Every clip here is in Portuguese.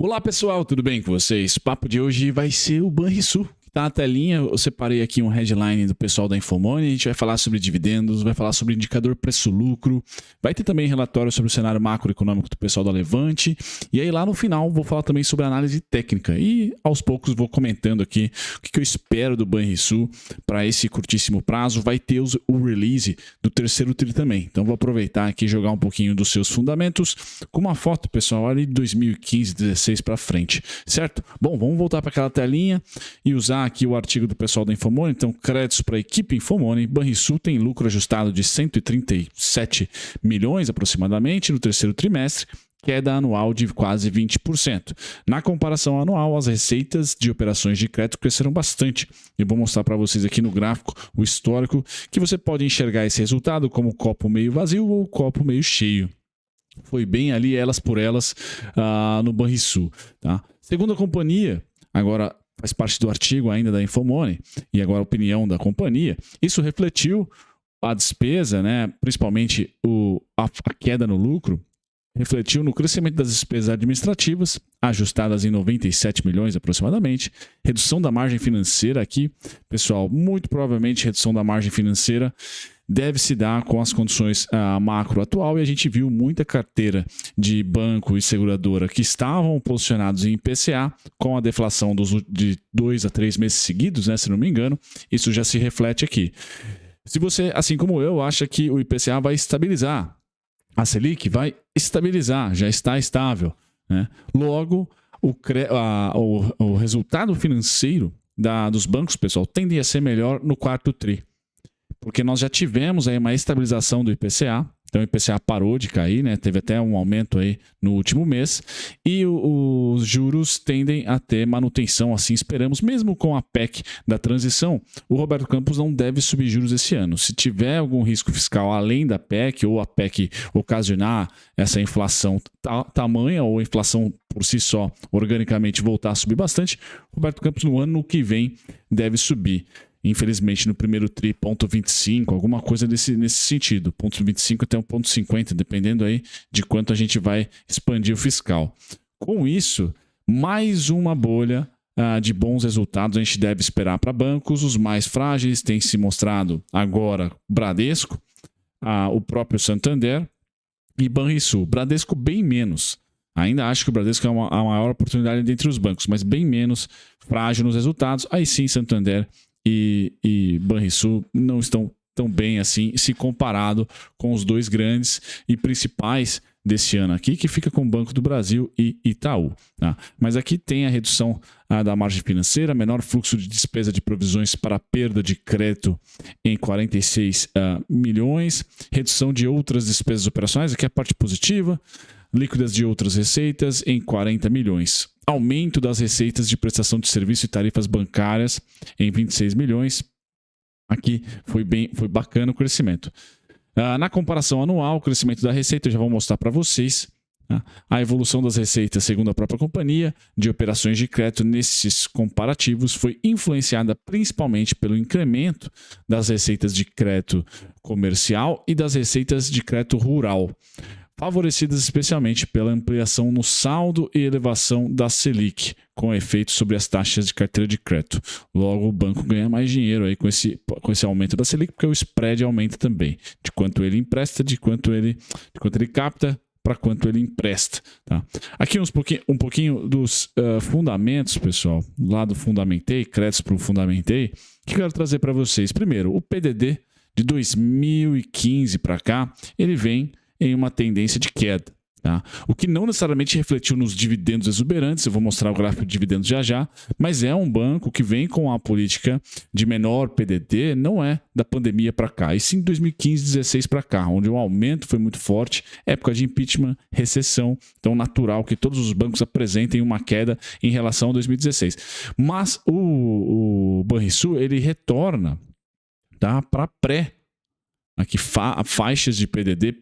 Olá pessoal, tudo bem com vocês? O papo de hoje vai ser o Banrisul. Tá na telinha, eu separei aqui um headline do pessoal da Infomoney, a gente vai falar sobre dividendos, vai falar sobre indicador preço-lucro, vai ter também relatório sobre o cenário macroeconômico do pessoal da Levante, e aí lá no final vou falar também sobre análise técnica e aos poucos vou comentando aqui o que eu espero do Banrisul para esse curtíssimo prazo. Vai ter o release do terceiro TRI também, então vou aproveitar aqui e jogar um pouquinho dos seus fundamentos com uma foto, pessoal, ali de 2015, 16 para frente, certo? Bom, vamos voltar para aquela telinha e usar aqui o artigo do pessoal da Infomoney. Então, créditos para a equipe Infomoney. Banrisul tem lucro ajustado de 137 milhões aproximadamente no terceiro trimestre, queda anual de quase 20%. Na comparação anual, as receitas de operações de crédito cresceram bastante. Eu vou mostrar para vocês aqui no gráfico o histórico, que você pode enxergar esse resultado como copo meio vazio ou copo meio cheio. Foi bem ali, elas por elas, no Banrisul. Tá? Segundo a companhia, agora faz parte do artigo ainda da Infomoney, e agora a opinião da companhia, isso refletiu a despesa, né, principalmente a queda no lucro, refletiu no crescimento das despesas administrativas, ajustadas em 97 milhões aproximadamente, redução da margem financeira aqui, pessoal, muito provavelmente redução da margem financeira deve se dar com as condições macro atual, e a gente viu muita carteira de banco e seguradora que estavam posicionados em IPCA com a deflação de 2 a 3 meses seguidos, né, se não me engano, isso já se reflete aqui. Se você, assim como eu, acha que o IPCA vai estabilizar, a Selic vai estabilizar, já está estável, né? Logo, o resultado financeiro dos bancos, pessoal, tende a ser melhor no quarto TRI. Porque nós já tivemos aí uma estabilização do IPCA, então o IPCA parou de cair, né? Teve até um aumento aí no último mês, e os juros tendem a ter manutenção, assim esperamos, mesmo com a PEC da transição. O Roberto Campos não deve subir juros esse ano. Se tiver algum risco fiscal além da PEC, ou a PEC ocasionar essa inflação tamanha, ou a inflação por si só organicamente voltar a subir bastante, o Roberto Campos no ano que vem deve subir. Infelizmente, no primeiro TRI, 0,25, alguma coisa nesse sentido. 0,25 até 1,50, dependendo aí de quanto a gente vai expandir o fiscal. Com isso, mais uma bolha de bons resultados a gente deve esperar para bancos. Os mais frágeis têm se mostrado agora Bradesco, o próprio Santander e Banrisul. Bradesco bem menos. Ainda acho que o Bradesco é a maior oportunidade dentre os bancos, mas bem menos frágil nos resultados. Aí sim, Santander e Banrisul não estão tão bem assim se comparado com os dois grandes e principais desse ano aqui, que fica com o Banco do Brasil e Itaú. Tá? Mas aqui tem a redução da margem financeira, menor fluxo de despesa de provisões para perda de crédito em 46 milhões, redução de outras despesas operacionais, aqui é a parte positiva, líquidas de outras receitas em 40 milhões. Aumento das receitas de prestação de serviço e tarifas bancárias em 26 milhões. Aqui foi bacana o crescimento. Na comparação anual, o crescimento da receita, eu já vou mostrar para vocês. A evolução das receitas, segundo a própria companhia, de operações de crédito nesses comparativos foi influenciada principalmente pelo incremento das receitas de crédito comercial e das receitas de crédito rural, favorecidas especialmente pela ampliação no saldo e elevação da Selic, com efeito sobre as taxas de carteira de crédito. Logo, o banco ganha mais dinheiro aí com esse aumento da Selic, porque o spread aumenta também, de quanto ele empresta, de quanto ele capta, para quanto ele empresta. Tá? Aqui um pouquinho dos fundamentos, pessoal, lá do Fundamentei, créditos para o Fundamentei, que eu quero trazer para vocês. Primeiro, o PDD de 2015 para cá, ele vem em uma tendência de queda. Tá? O que não necessariamente refletiu nos dividendos exuberantes, eu vou mostrar o gráfico de dividendos já, mas é um banco que vem com a política de menor PDD, não é da pandemia para cá, e sim 2015, 16 para cá, onde o aumento foi muito forte, época de impeachment, recessão, então natural que todos os bancos apresentem uma queda em relação a 2016. Mas o Banrisul, ele retorna, tá, para aqui faixas de PDD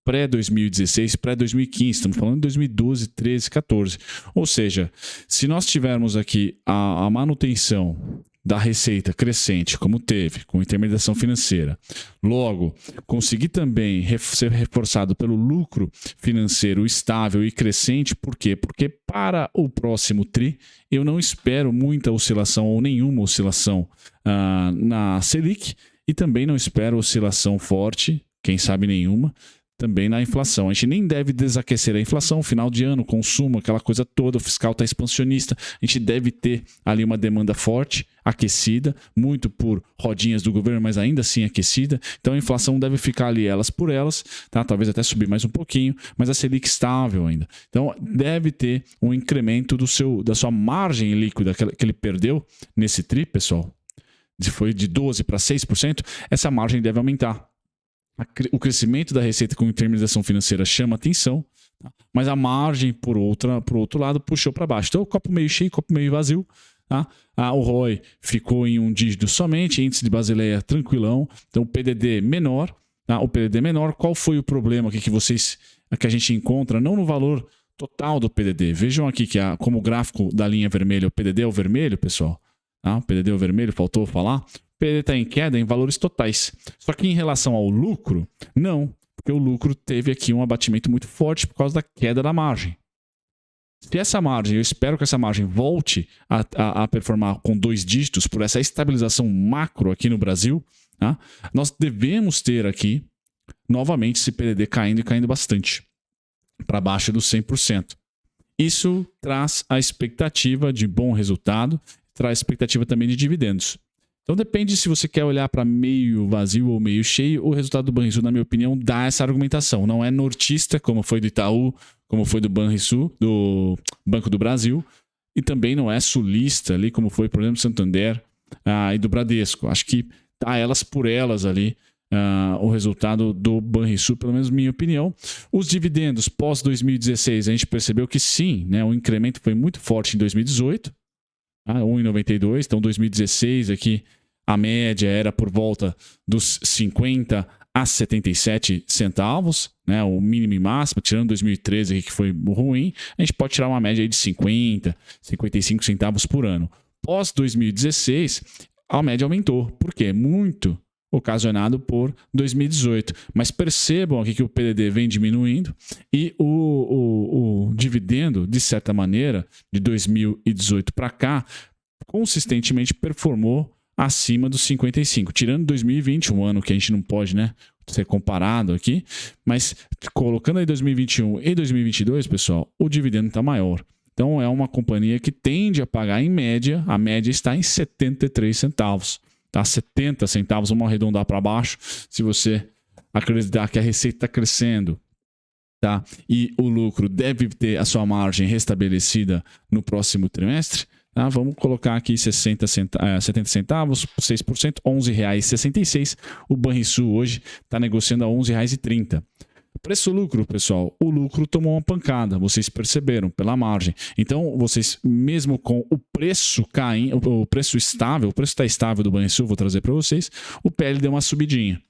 pré-2016, pré-2015, estamos falando de 2012, 13, 14. Ou seja, se nós tivermos aqui a manutenção da receita crescente, como teve, com intermediação financeira, logo, conseguir também ser reforçado pelo lucro financeiro estável e crescente, por quê? Porque para o próximo TRI, eu não espero muita oscilação ou nenhuma oscilação na Selic e também não espero oscilação forte, quem sabe nenhuma, também na inflação. A gente nem deve desaquecer a inflação, final de ano, consumo, aquela coisa toda, o fiscal está expansionista, a gente deve ter ali uma demanda forte, aquecida, muito por rodinhas do governo, mas ainda assim aquecida, então a inflação deve ficar ali elas por elas, tá? Talvez até subir mais um pouquinho, mas a Selic estável ainda. Então deve ter um incremento da sua margem líquida que ele perdeu nesse TRI, pessoal, se foi de 12% para 6%, essa margem deve aumentar. O crescimento da receita com intermediação financeira chama atenção, tá? Mas a margem, por outro lado, puxou para baixo. Então, o copo meio cheio, copo meio vazio. Tá? O ROI ficou em um dígito somente, índice de Basileia tranquilão. Então, o PDD menor. Tá? O PDD menor, qual foi o problema que a gente encontra? Não no valor total do PDD. Vejam aqui que como o gráfico da linha vermelha, o PDD é o vermelho, pessoal. Tá? O PDD é o vermelho, faltou falar. O PDD está em queda em valores totais. Só que em relação ao lucro, não, porque o lucro teve aqui um abatimento muito forte por causa da queda da margem. Se essa margem, eu espero que essa margem volte a performar com 2 dígitos por essa estabilização macro aqui no Brasil, tá? Nós devemos ter aqui novamente esse PDD caindo e caindo bastante, para baixo dos 100%. Isso traz a expectativa de bom resultado, traz a expectativa também de dividendos. Então depende se você quer olhar para meio vazio ou meio cheio. O resultado do Banrisul, na minha opinião, dá essa argumentação. Não é nortista, como foi do Itaú, como foi do Banrisul, do Banco do Brasil, e também não é sulista ali, como foi, por exemplo, do Santander e do Bradesco. Acho que tá elas por elas ali o resultado do Banrisul, pelo menos minha opinião. Os dividendos pós 2016, a gente percebeu que sim, né, o incremento foi muito forte em 2018, 1,92, então 2016 aqui a média era por volta dos 50 a 77 centavos, né? O mínimo e máximo, tirando 2013 aqui, que foi ruim, a gente pode tirar uma média aí de 50, 55 centavos por ano. Pós 2016, a média aumentou. Por quê? Muito ocasionado por 2018. Mas percebam aqui que o PDD vem diminuindo e o dividendo, de certa maneira, de 2018 para cá, consistentemente performou acima dos 55, tirando 2020, um ano que a gente não pode, né, ser comparado aqui, mas colocando aí 2021 e 2022, pessoal, o dividendo está maior. Então é uma companhia que tende a pagar em média, a média está em 73 centavos, tá? 70 centavos, vamos arredondar para baixo, se você acreditar que a receita está crescendo, tá? E o lucro deve ter a sua margem restabelecida no próximo trimestre. Vamos colocar aqui 70 centavos, 6%, R$ 11,66. O Banrisul hoje está negociando a R$ 11,30. Preço-lucro, pessoal, o lucro tomou uma pancada, vocês perceberam, pela margem. Então, vocês, mesmo com o preço caindo, o preço estável, o preço está estável do Banrisul, vou trazer para vocês, o PL deu uma subidinha.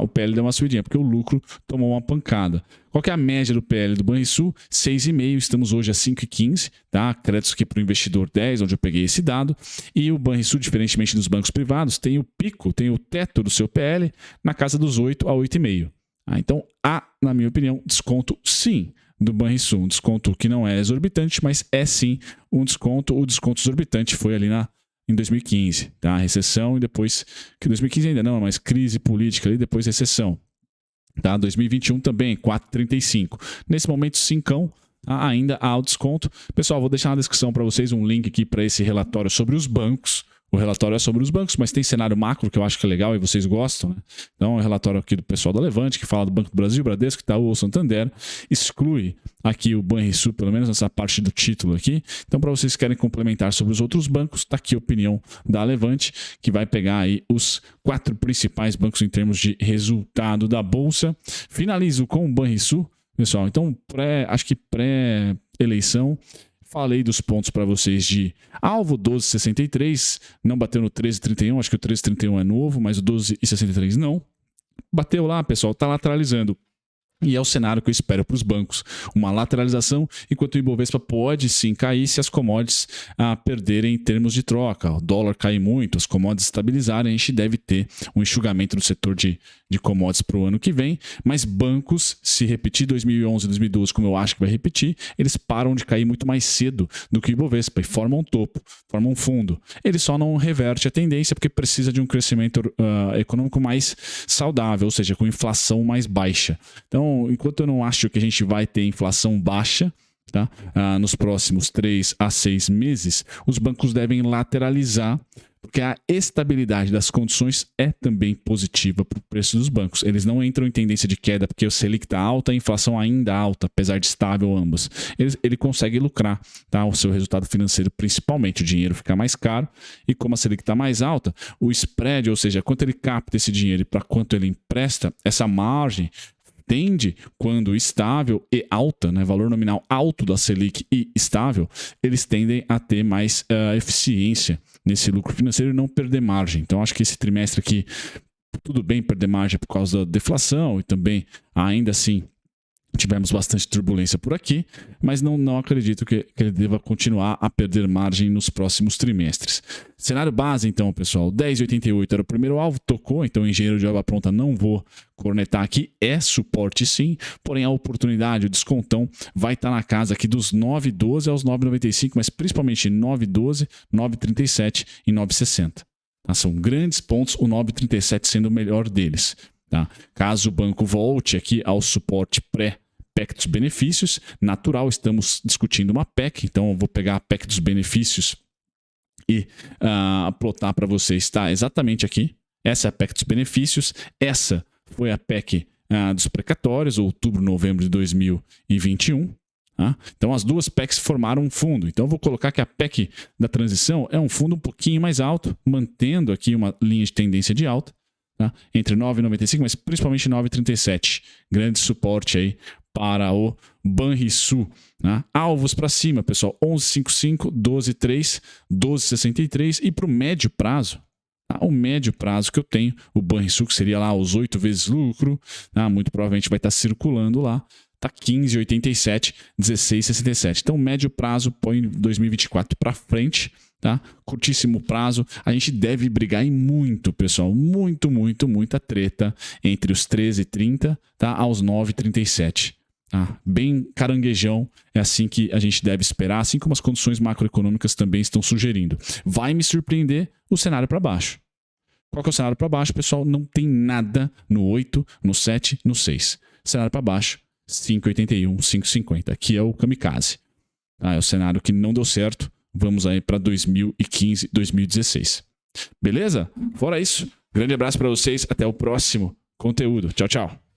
O PL deu uma subidinha, porque o lucro tomou uma pancada. Qual que é a média do PL do Banrisul? 6,5, estamos hoje a 5,15, tá? Créditos aqui para o investidor 10, onde eu peguei esse dado. E o Banrisul, diferentemente dos bancos privados, tem o pico, tem o teto do seu PL na casa dos 8 a 8,5. Então, há, na minha opinião, desconto sim do Banrisul. Um desconto que não é exorbitante, mas é sim um desconto. O desconto exorbitante foi ali em 2015, tá? Recessão e depois, que 2015 ainda não, mas crise política ali, depois recessão, tá? 2021 também, 4,35. Nesse momento, 5, tá? Ainda há o desconto. Pessoal, vou deixar na descrição para vocês um link aqui para esse relatório sobre os bancos. O relatório é sobre os bancos, mas tem cenário macro que eu acho que é legal e vocês gostam, né? Então, é um relatório aqui do pessoal da Levante, que fala do Banco do Brasil, Bradesco, Itaú ou Santander. Exclui aqui o Banrisul, pelo menos nessa parte do título aqui. Então, para vocês que querem complementar sobre os outros bancos, está aqui a opinião da Levante, que vai pegar aí os 4 principais bancos em termos de resultado da Bolsa. Finalizo com o Banrisul, pessoal. Então, acho que pré-eleição, falei dos pontos para vocês de alvo 12,63, não bateu no 13,31, acho que o 13,31 é novo, mas o 12,63 não. Bateu lá, pessoal, está lateralizando. E é o cenário que eu espero para os bancos. Uma lateralização, enquanto o Ibovespa pode sim cair se as commodities perderem em termos de troca. O dólar cai muito, as commodities estabilizarem, a gente deve ter um enxugamento no setor de commodities para o ano que vem. Mas bancos, se repetir 2011 e 2012, como eu acho que vai repetir, eles param de cair muito mais cedo do que o Ibovespa e formam um topo, formam um fundo. Ele só não reverte a tendência porque precisa de um crescimento econômico mais saudável, ou seja, com inflação mais baixa. Então, enquanto eu não acho que a gente vai ter inflação baixa, tá? Nos próximos 3 a 6 meses, os bancos devem lateralizar, porque a estabilidade das condições é também positiva para o preço dos bancos. Eles não entram em tendência de queda porque o Selic está alta, a inflação ainda alta, apesar de estável ambas. Ele consegue lucrar, tá? O seu resultado financeiro, principalmente. O dinheiro fica mais caro e como a Selic está mais alta, o spread, ou seja, quanto ele capta esse dinheiro e para quanto ele empresta, essa margem tende, quando estável e alta, né, valor nominal alto da Selic e estável, eles tendem a ter mais eficiência nesse lucro financeiro e não perder margem. Então, acho que esse trimestre aqui, tudo bem perder margem por causa da deflação e também, ainda assim, tivemos bastante turbulência por aqui, mas não acredito que ele deva continuar a perder margem nos próximos trimestres. Cenário base, então, pessoal, 10,88 era o primeiro alvo, tocou, então engenheiro de obra pronta não vou cornetar aqui, é suporte sim, porém a oportunidade, o descontão vai estar na casa aqui dos 9,12 aos 9,95, mas principalmente 9,12, 9,37 e 9,60. Tá? São grandes pontos, o 9,37 sendo o melhor deles. Tá? Caso o banco volte aqui ao suporte pré-PEC dos benefícios, natural, estamos discutindo uma PEC, então eu vou pegar a PEC dos benefícios e plotar para vocês, tá? Exatamente aqui, essa é a PEC dos benefícios, essa foi a PEC dos precatórios, outubro, novembro de 2021. Tá? Então as duas PECs formaram um fundo, então eu vou colocar que a PEC da transição é um fundo um pouquinho mais alto, mantendo aqui uma linha de tendência de alta, tá? Entre 9,95, mas principalmente 9,37. Grande suporte aí para o Banrisul. Tá? Alvos para cima, pessoal. 11,55, 12,3, 12,63. E para o médio prazo, tá? O médio prazo que eu tenho, o Banrisul, que seria lá os 8 vezes lucro, tá? Muito provavelmente vai estar circulando lá. Tá 15,87, 16,67. Então, médio prazo põe 2024 para frente. Tá? Curtíssimo prazo, a gente deve brigar em muito, pessoal, muita treta entre os 13,30, tá? Aos 9,37. Tá? Bem caranguejão, é assim que a gente deve esperar, assim como as condições macroeconômicas também estão sugerindo. Vai me surpreender o cenário para baixo. Qual que é o cenário para baixo, pessoal? Não tem nada no 8, no 7, no 6. Cenário para baixo, 5,81, 5,50. Aqui é o kamikaze. Tá? É o cenário que não deu certo. Vamos aí para 2015, 2016. Beleza? Fora isso, grande abraço para vocês. Até o próximo conteúdo. Tchau, tchau.